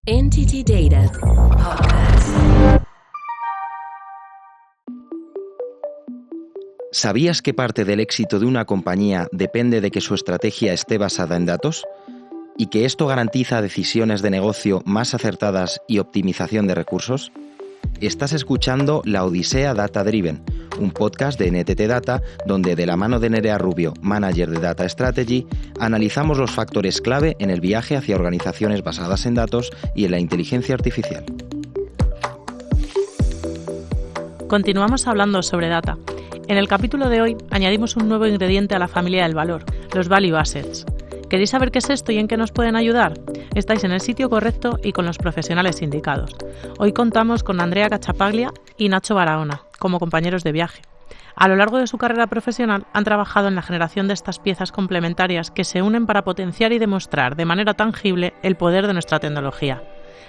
Entity Data Podcast. ¿Sabías que parte del éxito de una compañía depende de que su estrategia esté basada en datos? ¿Y que esto garantiza decisiones de negocio más acertadas y optimización de recursos? Estás escuchando La Odisea Data Driven, un podcast de NTT Data donde, de la mano de Nerea Rubio, manager de Data Strategy, analizamos los factores clave en el viaje hacia organizaciones basadas en datos y en la inteligencia artificial. Continuamos hablando sobre data. En el capítulo de hoy añadimos un nuevo ingrediente a la familia del valor, los Value Assets. ¿Queréis saber qué es esto y en qué nos pueden ayudar? Estáis en el sitio correcto y con los profesionales indicados. Hoy contamos con Andrea Cachapaglia y Nacho Barahona, como compañeros de viaje. A lo largo de su carrera profesional han trabajado en la generación de estas piezas complementarias que se unen para potenciar y demostrar de manera tangible el poder de nuestra tecnología.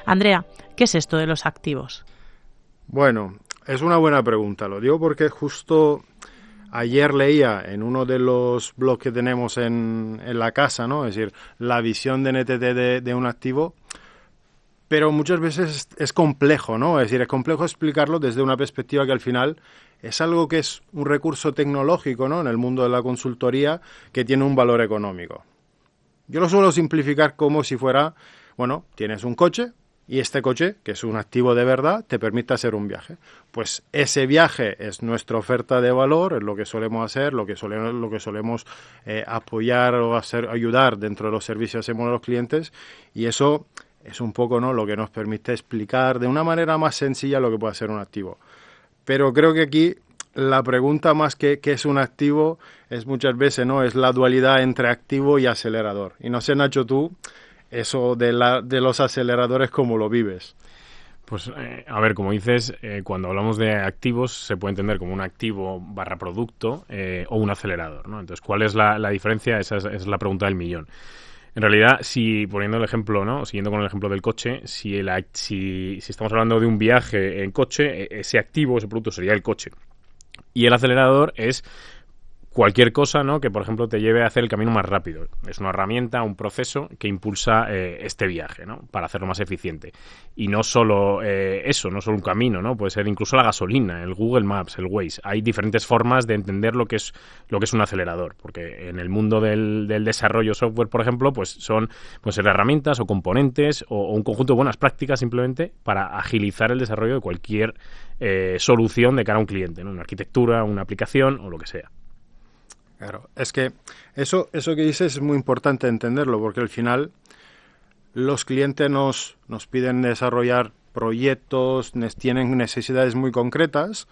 Andrea, ¿qué es esto de los activos? Bueno, es una buena pregunta. Lo digo porque justo ayer leía en uno de los blogs que tenemos en la casa, ¿no? Es decir, la visión de NTT de un activo, pero muchas veces es complejo, ¿no? Es decir, es complejo explicarlo desde una perspectiva que al final es algo que es un recurso tecnológico, ¿no? En el mundo de la consultoría que tiene un valor económico. Yo lo suelo simplificar como si fuera, bueno, tienes un coche, y este coche, que es un activo de verdad, te permite hacer un viaje. Pues ese viaje es nuestra oferta de valor, es lo que solemos hacer, lo que solemos apoyar o ayudar dentro de los servicios que hacemos a los clientes, y eso es un poco, ¿no?, lo que nos permite explicar de una manera más sencilla lo que puede ser un activo. Pero creo que aquí la pregunta más que ¿qué es un activo? Es muchas veces, ¿no?, es la dualidad entre activo y acelerador. Y no sé, Nacho, tú, eso de los aceleradores, ¿cómo lo vives? Pues, a ver, como dices, cuando hablamos de activos se puede entender como un activo / producto o un acelerador, ¿no? Entonces, ¿cuál es la diferencia? Esa es la pregunta del millón. En realidad, si poniendo el ejemplo, ¿no?, siguiendo con el ejemplo del coche, si estamos hablando de un viaje en coche, ese activo, ese producto sería el coche. Y el acelerador es cualquier cosa, ¿no?, que por ejemplo te lleve a hacer el camino más rápido. Es una herramienta, un proceso que impulsa este viaje, ¿no?, para hacerlo más eficiente. Y no solo eso, no solo un camino, ¿no? Puede ser incluso la gasolina, el Google Maps, el Waze. Hay diferentes formas de entender lo que es un acelerador, porque en el mundo del desarrollo software, por ejemplo, pues pueden ser herramientas o componentes o un conjunto de buenas prácticas simplemente para agilizar el desarrollo de cualquier solución de cara a un cliente, ¿no?, una arquitectura, una aplicación o lo que sea. Claro, es que eso que dices es muy importante entenderlo, porque al final los clientes nos piden desarrollar proyectos, tienen necesidades muy concretas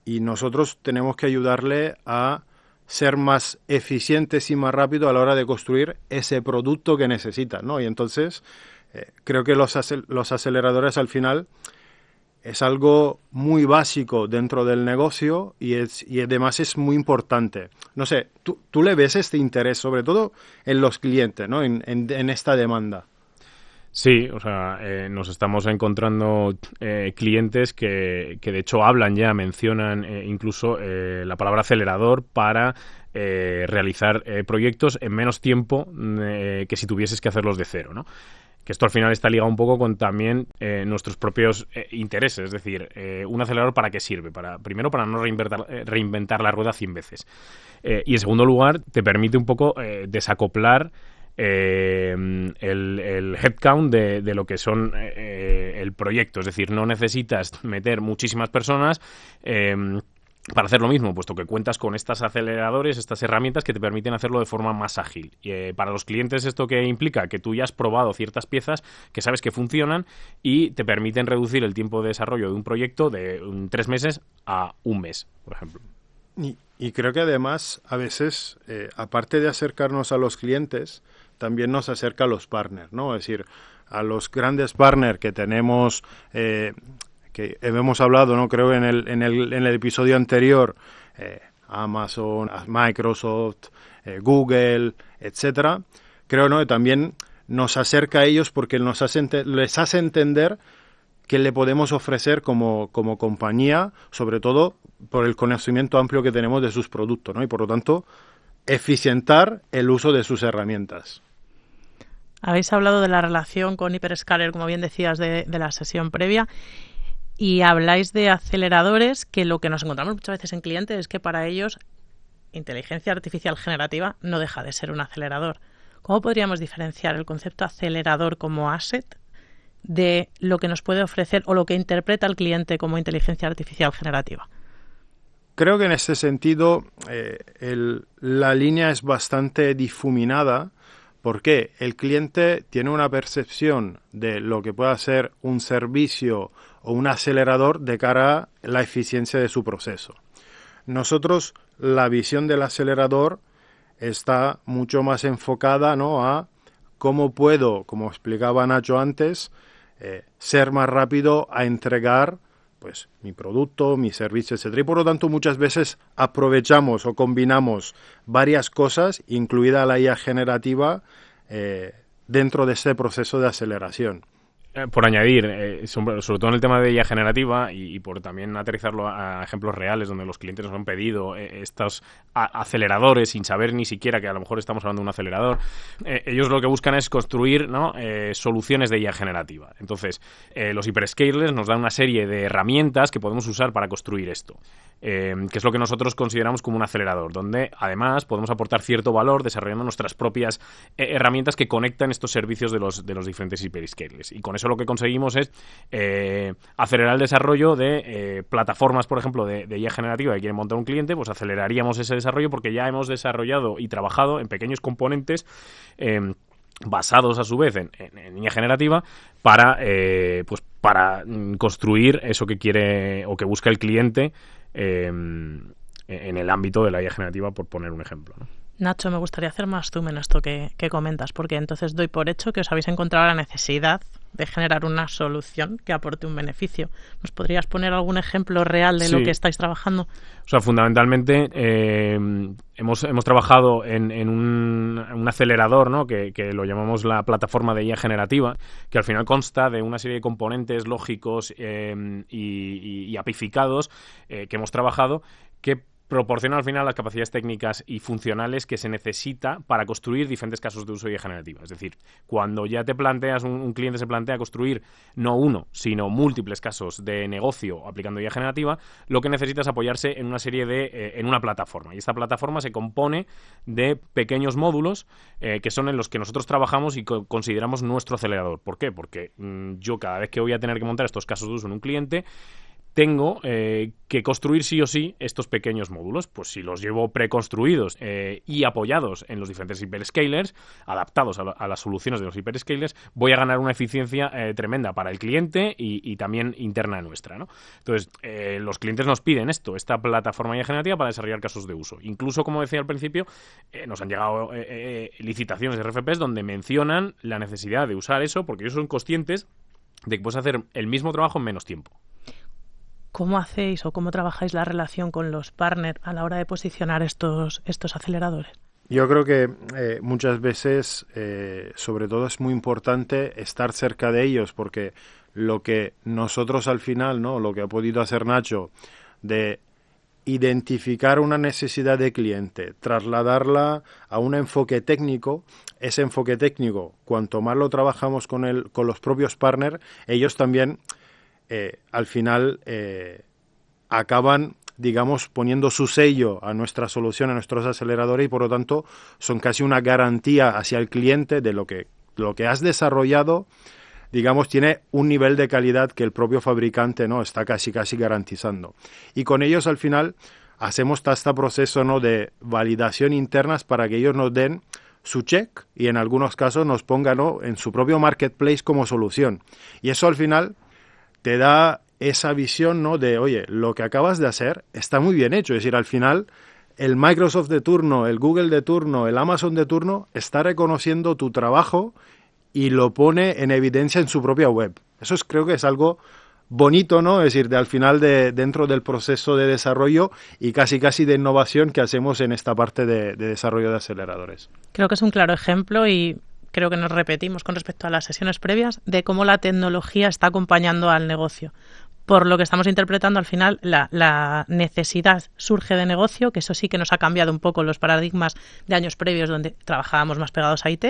y nosotros tenemos que ayudarle a ser más eficientes y más rápido a la hora de construir ese producto que necesitan, ¿no? Y entonces creo que los aceleradores al final es algo muy básico dentro del negocio y además es muy importante. No sé, ¿tú le ves este interés, sobre todo en los clientes, ¿no?, en esta demanda? Sí, o sea, nos estamos encontrando clientes que de hecho mencionan incluso la palabra acelerador para realizar proyectos en menos tiempo que si tuvieses que hacerlos de cero, ¿no? Que esto al final está ligado un poco con también nuestros propios intereses. Es decir, un acelerador, ¿para qué sirve? Primero, para no reinventar la rueda 100 veces. Y en segundo lugar, te permite un poco desacoplar el headcount de lo que son el proyecto. Es decir, no necesitas meter muchísimas personas para hacer lo mismo, puesto que cuentas con estos aceleradores, estas herramientas que te permiten hacerlo de forma más ágil. Y para los clientes, ¿esto qué implica? Que tú ya has probado ciertas piezas que sabes que funcionan y te permiten reducir el tiempo de desarrollo de un proyecto de 3 meses a 1 mes, por ejemplo. Y creo que además, a veces, aparte de acercarnos a los clientes, también nos acerca a los partners, ¿no? Es decir, a los grandes partners que tenemos, que hemos hablado, ¿no?, creo en el episodio anterior, Amazon, Microsoft, Google, etcétera. Creo, ¿no?, que también nos acerca a ellos porque les hace entender qué le podemos ofrecer como compañía, sobre todo por el conocimiento amplio que tenemos de sus productos, ¿no? Y por lo tanto, eficientar el uso de sus herramientas. Habéis hablado de la relación con Hyperscaler, como bien decías, de la sesión previa, y habláis de aceleradores, que lo que nos encontramos muchas veces en clientes es que para ellos inteligencia artificial generativa no deja de ser un acelerador. ¿Cómo podríamos diferenciar el concepto acelerador como asset de lo que nos puede ofrecer o lo que interpreta el cliente como inteligencia artificial generativa? Creo que en ese sentido la línea es bastante difuminada, porque el cliente tiene una percepción de lo que pueda ser un servicio o un acelerador de cara a la eficiencia de su proceso. Nosotros, la visión del acelerador está mucho más enfocada, ¿no?, a cómo puedo, como explicaba Nacho antes, ser más rápido a entregar pues mi producto, mi servicio, etcétera. Y por lo tanto muchas veces aprovechamos o combinamos varias cosas, incluida la IA generativa, dentro de este proceso de aceleración. Por añadir, sobre todo en el tema de IA generativa y por también aterrizarlo a ejemplos reales donde los clientes nos han pedido estos aceleradores sin saber ni siquiera que a lo mejor estamos hablando de un acelerador, ellos lo que buscan es construir, ¿no?, soluciones de IA generativa. Entonces, los hyperscalers nos dan una serie de herramientas que podemos usar para construir esto, que es lo que nosotros consideramos como un acelerador, donde además podemos aportar cierto valor desarrollando nuestras propias herramientas que conectan estos servicios de los diferentes hyperscalers. Y con eso lo que conseguimos es acelerar el desarrollo de plataformas, por ejemplo, de IA generativa que quiere montar un cliente, pues aceleraríamos ese desarrollo porque ya hemos desarrollado y trabajado en pequeños componentes basados a su vez en IA generativa para construir eso que quiere o que busca el cliente en el ámbito de la IA generativa, por poner un ejemplo, ¿no? Nacho, me gustaría hacer más zoom en esto que comentas, porque entonces doy por hecho que os habéis encontrado la necesidad de generar una solución que aporte un beneficio. ¿Nos podrías poner algún ejemplo real de lo que estáis trabajando? O sea, fundamentalmente hemos trabajado en un acelerador, ¿no?, que lo llamamos la plataforma de IA generativa, que al final consta de una serie de componentes lógicos y apificados que hemos trabajado, que proporciona al final las capacidades técnicas y funcionales que se necesita para construir diferentes casos de uso de IA generativa. Es decir, cuando ya te planteas, un cliente se plantea construir no uno, sino múltiples casos de negocio aplicando IA generativa, lo que necesita es apoyarse en una serie en una plataforma. Y esta plataforma se compone de pequeños módulos que son en los que nosotros trabajamos y consideramos nuestro acelerador. ¿Por qué? Porque yo cada vez que voy a tener que montar estos casos de uso en un cliente, tengo que construir sí o sí estos pequeños módulos. Pues si los llevo preconstruidos y apoyados en los diferentes hyperscalers, adaptados a las soluciones de los hyperscalers, voy a ganar una eficiencia tremenda para el cliente y también interna nuestra, ¿no? Entonces, los clientes nos piden esta plataforma generativa para desarrollar casos de uso. Incluso, como decía al principio, nos han llegado licitaciones de RFPs donde mencionan la necesidad de usar eso porque ellos son conscientes de que puedes hacer el mismo trabajo en menos tiempo. ¿Cómo hacéis o cómo trabajáis la relación con los partners a la hora de posicionar estos aceleradores? Yo creo que muchas veces, sobre todo, es muy importante estar cerca de ellos, porque lo que nosotros al final, ¿no?, lo que ha podido hacer Nacho, de identificar una necesidad de cliente, trasladarla a un enfoque técnico, ese enfoque técnico, cuanto más lo trabajamos con los propios partners, ellos también al final acaban, digamos, poniendo su sello a nuestra solución, a nuestros aceleradores, y por lo tanto son casi una garantía hacia el cliente de lo que has desarrollado, digamos, tiene un nivel de calidad que el propio fabricante, ¿no?, está casi garantizando. Y con ellos al final hacemos todo este proceso, ¿no?, de validación internas para que ellos nos den su check y en algunos casos nos pongan, ¿no?, en su propio marketplace como solución. Y eso al final te da esa visión, ¿no?, de, oye, lo que acabas de hacer está muy bien hecho. Es decir, al final el Microsoft de turno, el Google de turno, el Amazon de turno está reconociendo tu trabajo y lo pone en evidencia en su propia web. Eso creo que es algo bonito, ¿no? Es decir, al final dentro del proceso de desarrollo y casi de innovación que hacemos en esta parte de desarrollo de aceleradores. Creo que es un claro ejemplo y creo que nos repetimos con respecto a las sesiones previas de cómo la tecnología está acompañando al negocio. Por lo que estamos interpretando, al final, la necesidad surge de negocio, que eso sí que nos ha cambiado un poco los paradigmas de años previos donde trabajábamos más pegados a IT.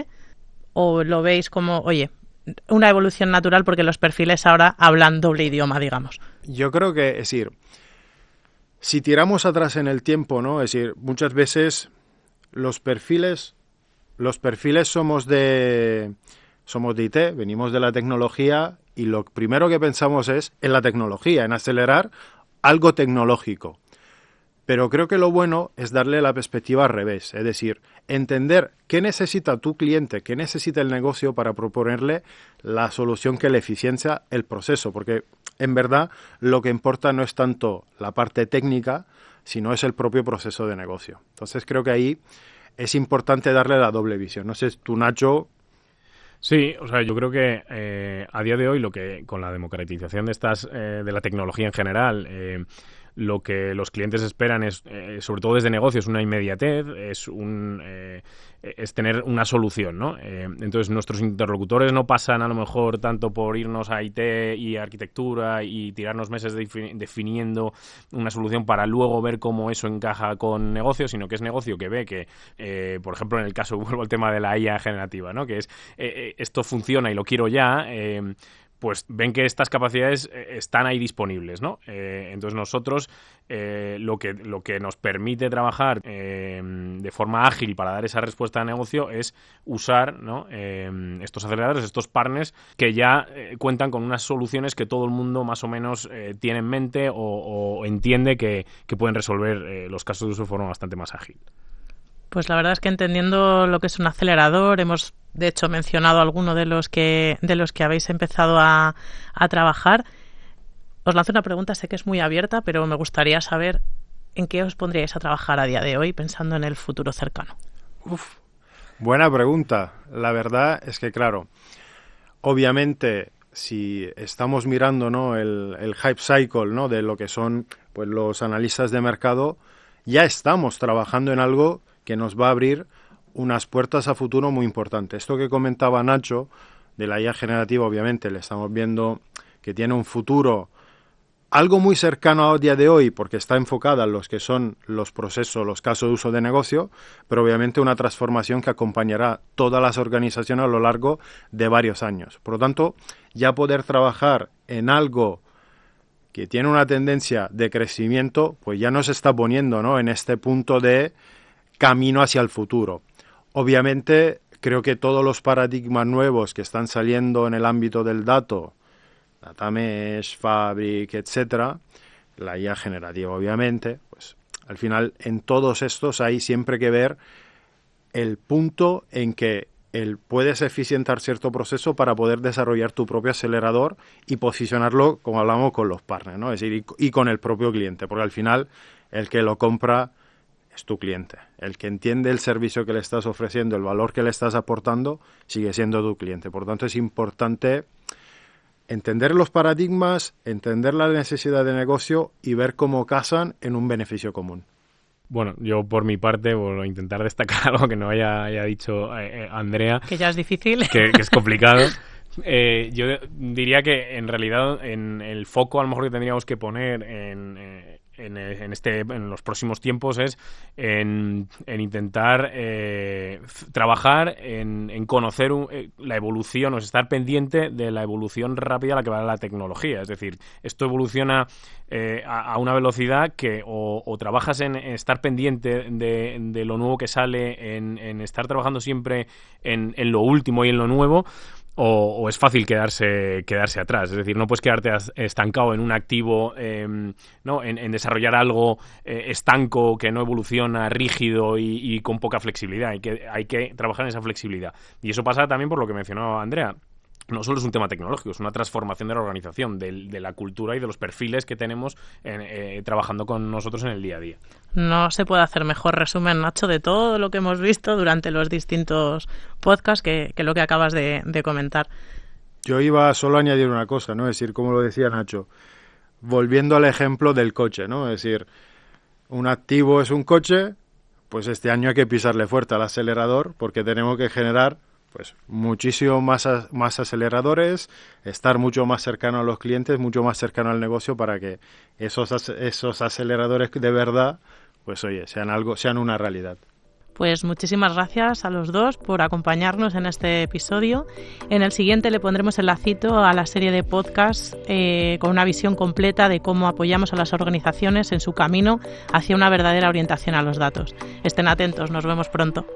o lo veis como, oye, una evolución natural porque los perfiles ahora hablan doble idioma, digamos? Yo creo que, es decir, si tiramos atrás en el tiempo, ¿no? Es decir, muchas veces los perfiles somos de IT, venimos de la tecnología y lo primero que pensamos es en la tecnología, en acelerar algo tecnológico. Pero creo que lo bueno es darle la perspectiva al revés, es decir, entender qué necesita tu cliente, qué necesita el negocio para proponerle la solución que le eficiencia el proceso, porque en verdad lo que importa no es tanto la parte técnica, sino es el propio proceso de negocio. Entonces creo que ahí es importante darle la doble visión. No sé, tú, Nacho. Sí, o sea, yo creo que a día de hoy con la democratización de la tecnología en general, lo que los clientes esperan es, sobre todo desde negocios, una inmediatez, es tener una solución, ¿no? Entonces, nuestros interlocutores no pasan a lo mejor tanto por irnos a IT y arquitectura y tirarnos meses definiendo una solución para luego ver cómo eso encaja con negocio, sino que es negocio que ve que, por ejemplo, en el caso, vuelvo al tema de la IA generativa, ¿no? Que es esto funciona y lo quiero ya, pues ven que estas capacidades están ahí disponibles, ¿no? Entonces nosotros lo que nos permite trabajar de forma ágil para dar esa respuesta de negocio es usar, ¿no? Estos aceleradores, estos partners que ya cuentan con unas soluciones que todo el mundo más o menos tiene en mente o entiende que pueden resolver los casos de uso de forma bastante más ágil. Pues la verdad es que entendiendo lo que es un acelerador, hemos de hecho mencionado alguno de los que habéis empezado a trabajar. Os lanzo una pregunta, sé que es muy abierta, pero me gustaría saber en qué os pondríais a trabajar a día de hoy pensando en el futuro cercano. Buena pregunta. La verdad es que, claro, obviamente, si estamos mirando, ¿no?, el hype cycle, ¿no?, de lo que son, pues, los analistas de mercado, ya estamos trabajando en algo que nos va a abrir unas puertas a futuro muy importantes. Esto que comentaba Nacho, de la IA generativa, obviamente, le estamos viendo que tiene un futuro algo muy cercano a día de hoy, porque está enfocada en los que son los procesos, los casos de uso de negocio, pero obviamente una transformación que acompañará todas las organizaciones a lo largo de varios años. Por lo tanto, ya poder trabajar en algo que tiene una tendencia de crecimiento, pues ya nos está poniendo, ¿no?, en este punto de camino hacia el futuro. Obviamente, creo que todos los paradigmas nuevos que están saliendo en el ámbito del dato, Data Mesh, Fabric, etcétera, la IA generativa, obviamente, pues al final en todos estos hay siempre que ver el punto en que puedes eficientar cierto proceso para poder desarrollar tu propio acelerador y posicionarlo, como hablamos, con los partners, ¿no? Es decir, y con el propio cliente, porque al final el que lo compra es tu cliente. El que entiende el servicio que le estás ofreciendo, el valor que le estás aportando, sigue siendo tu cliente. Por tanto, es importante entender los paradigmas, entender la necesidad de negocio y ver cómo casan en un beneficio común. Bueno, yo por mi parte voy a intentar destacar algo que no haya dicho Andrea. Que ya es difícil. Que es complicado. Yo diría que en realidad en el foco a lo mejor que tendríamos que poner en los próximos tiempos es en intentar trabajar en conocer la evolución, o estar pendiente de la evolución rápida a la que va la tecnología. Es decir, esto evoluciona a una velocidad que o trabajas en estar pendiente de lo nuevo que sale, en estar trabajando siempre en lo último y en lo nuevo, o es fácil quedarse atrás. Es decir, no puedes quedarte estancado en un activo, ¿no?, en desarrollar algo estanco, que no evoluciona, rígido y con poca flexibilidad. Hay que trabajar en esa flexibilidad. Y eso pasa también por lo que mencionaba Andrea. No solo es un tema tecnológico, es una transformación de la organización, de la cultura y de los perfiles que tenemos trabajando con nosotros en el día a día. No se puede hacer mejor resumen, Nacho, de todo lo que hemos visto durante los distintos podcasts que lo que acabas de comentar. Yo iba solo a añadir una cosa, ¿no? Es decir, como lo decía Nacho, volviendo al ejemplo del coche, ¿no? Es decir, un activo es un coche, pues este año hay que pisarle fuerte al acelerador porque tenemos que generar pues muchísimo más aceleradores, estar mucho más cercano a los clientes, mucho más cercano al negocio para que esos aceleradores de verdad, pues oye, sean una realidad. Pues muchísimas gracias a los dos por acompañarnos en este episodio. En el siguiente le pondremos el lacito a la serie de podcasts con una visión completa de cómo apoyamos a las organizaciones en su camino hacia una verdadera orientación a los datos. Estén atentos, nos vemos pronto.